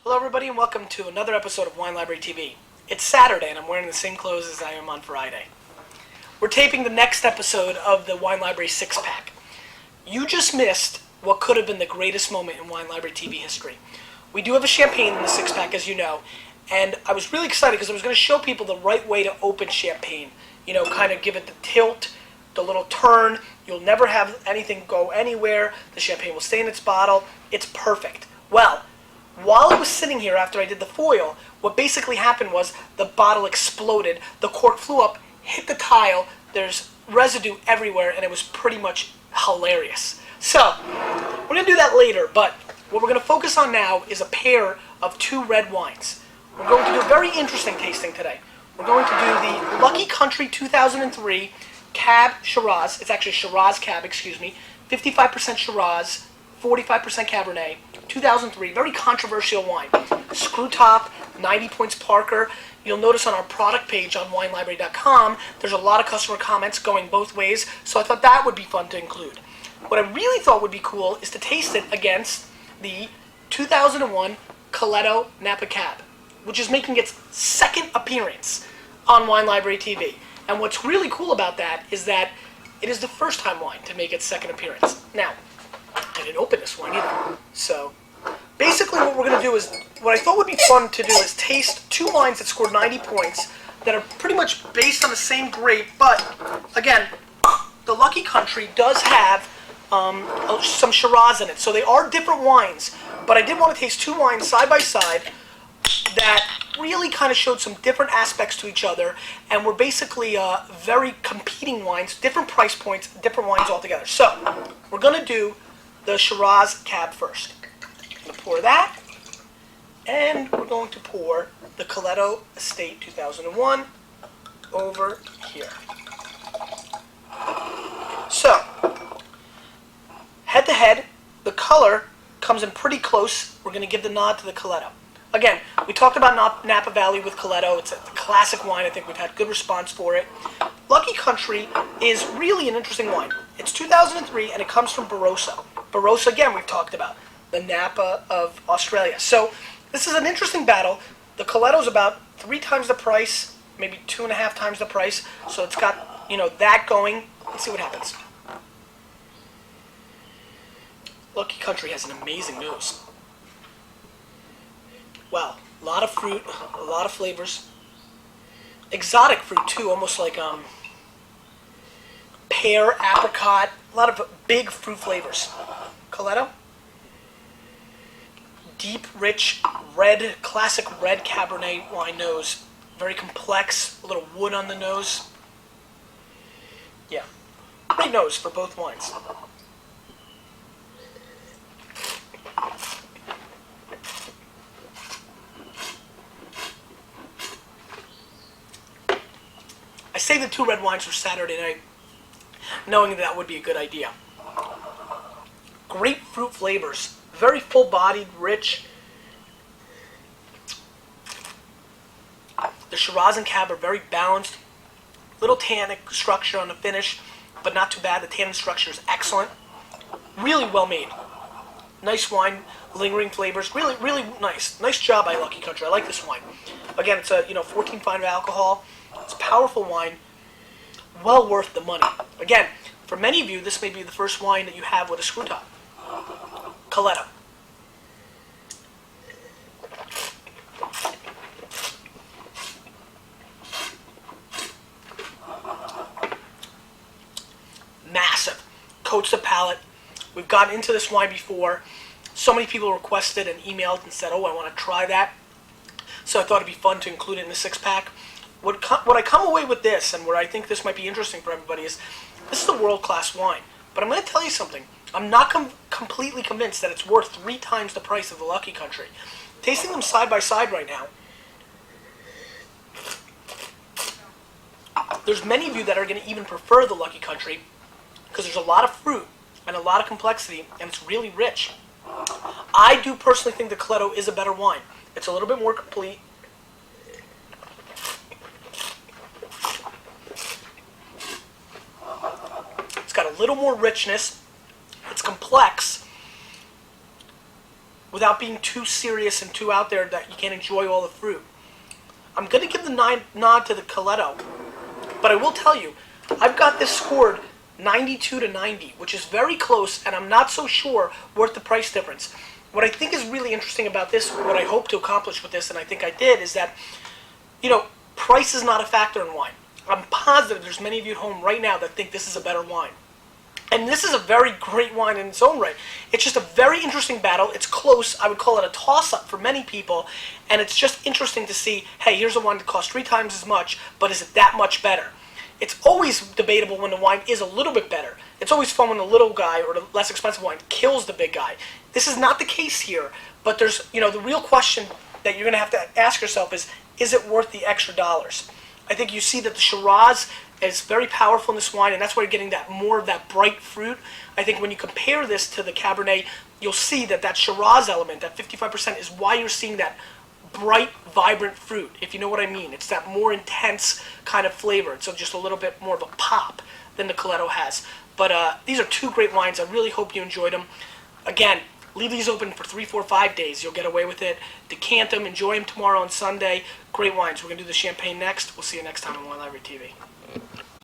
Hello everybody and welcome to another episode of Wine Library TV. It's Saturday and I'm wearing the same clothes as I am on Friday. We're taping the next episode of the Wine Library 6-pack. You just missed what could have been the greatest moment in Wine Library TV history. We do have a champagne in the 6-pack, as you know, and I was really excited because I was going to show people the right way to open champagne. You know, kind of give it the tilt, the little turn. You'll never have anything go anywhere. The champagne will stay in its bottle. It's perfect. Well, while I was sitting here after I did the foil, what basically happened was the bottle exploded, the cork flew up, hit the tile, there's residue everywhere, and it was pretty much hilarious. So, we're going to do that later, but what we're going to focus on now is a pair of two red wines. We're going to do a very interesting tasting today. We're going to do the Lucky Country 2003 Cab Shiraz. It's actually Shiraz Cab, excuse me. 55% Shiraz, 45% Cabernet. 2003, very controversial wine. Screw top, 90 points Parker. You'll notice on our product page on winelibrary.com, there's a lot of customer comments going both ways, so I thought that would be fun to include. What I really thought would be cool is to taste it against the 2001 Coletto Napa Cab, which is making its second appearance on Wine Library TV. And what's really cool about that is that it is the first time wine to make its second appearance. Now, I didn't open this wine either. So, basically what we're going to do is, what I thought would be fun to do is taste two wines that scored 90 points that are pretty much based on the same grape, but, again, the Lucky Country does have some Shiraz in it. So they are different wines, but I did want to taste two wines side by side that really kind of showed some different aspects to each other, and were basically very competing wines, different price points, different wines altogether. So, we're going to do the Shiraz Cab first. I'm going to pour that, and we're going to pour the Coletto Estate 2001 over here. So, head to head, the color comes in pretty close. We're going to give the nod to the Coletto. Again, we talked about Napa Valley with Coletto. It's a classic wine. I think we've had good response for it. Lucky Country is really an interesting wine. It's 2003, and it comes from Barossa. Barossa, again, we've talked about. The Napa of Australia. So, this is an interesting battle. The Coletto's about 3 times the price, maybe 2.5 times the price. So it's got, that going. Let's see what happens. Lucky Country has an amazing nose. Wow, a lot of fruit, a lot of flavors. Exotic fruit too, almost like pear, apricot, a lot of big fruit flavors. Coletto, deep, rich, red, classic red Cabernet wine nose. Very complex, a little wood on the nose. Yeah, great nose for both wines. I saved the two red wines for Saturday night, knowing that would be a good idea. Grapefruit flavors, very full-bodied, rich. The Shiraz and Cab are very balanced. Little tannic structure on the finish, but not too bad. The tannin structure is excellent. Really well made. Nice wine, lingering flavors. Really, really nice. Nice job by Lucky Country. I like this wine. Again, it's a 14.5 alcohol. It's a powerful wine, well worth the money. Again, for many of you, this may be the first wine that you have with a screw top. Coletto. Massive. Coats the palate. We've gotten into this wine before. So many people requested and emailed and said, oh, I want to try that. So I thought it'd be fun to include it in the 6-pack. What I come away with this, and where I think this might be interesting for everybody, is this is a world-class wine. But I'm going to tell you something. I'm not completely convinced that it's worth 3 times the price of the Lucky Country. Tasting them side by side right now, there's many of you that are going to even prefer the Lucky Country because there's a lot of fruit and a lot of complexity, and it's really rich. I do personally think the Coletto is a better wine. It's a little bit more complete. It's got a little more richness. It's complex. without being too serious and too out there that you can't enjoy all the fruit. I'm going to give the nod to the Coletto, but I will tell you, I've got this scored 92 to 90, which is very close, and I'm not so sure worth the price difference. What I think is really interesting about this, what I hope to accomplish with this, and I think I did, is that, price is not a factor in wine. I'm positive there's many of you at home right now that think this is a better wine. And this is a very great wine in its own right. It's just a very interesting battle. It's close. I would call it a toss-up for many people. And it's just interesting to see, hey, here's a wine that costs 3 times as much, but is it that much better? It's always debatable when the wine is a little bit better. It's always fun when the little guy or the less expensive wine kills the big guy. This is not the case here, but there's, the real question that you're going to have to ask yourself is it worth the extra dollars? I think you see that the Shiraz is very powerful in this wine, and that's why you're getting that more of that bright fruit. I think when you compare this to the Cabernet, you'll see that Shiraz element, that 55%, is why you're seeing that bright, vibrant fruit, if you know what I mean. It's that more intense kind of flavor. So just a little bit more of a pop than the Coletto has. But these are 2 great wines. I really hope you enjoyed them. Again, leave these open for 3, 4, 5 days. You'll get away with it. Decant them. Enjoy them tomorrow and Sunday. Great wines. We're going to do the champagne next. We'll see you next time on Wine Library TV.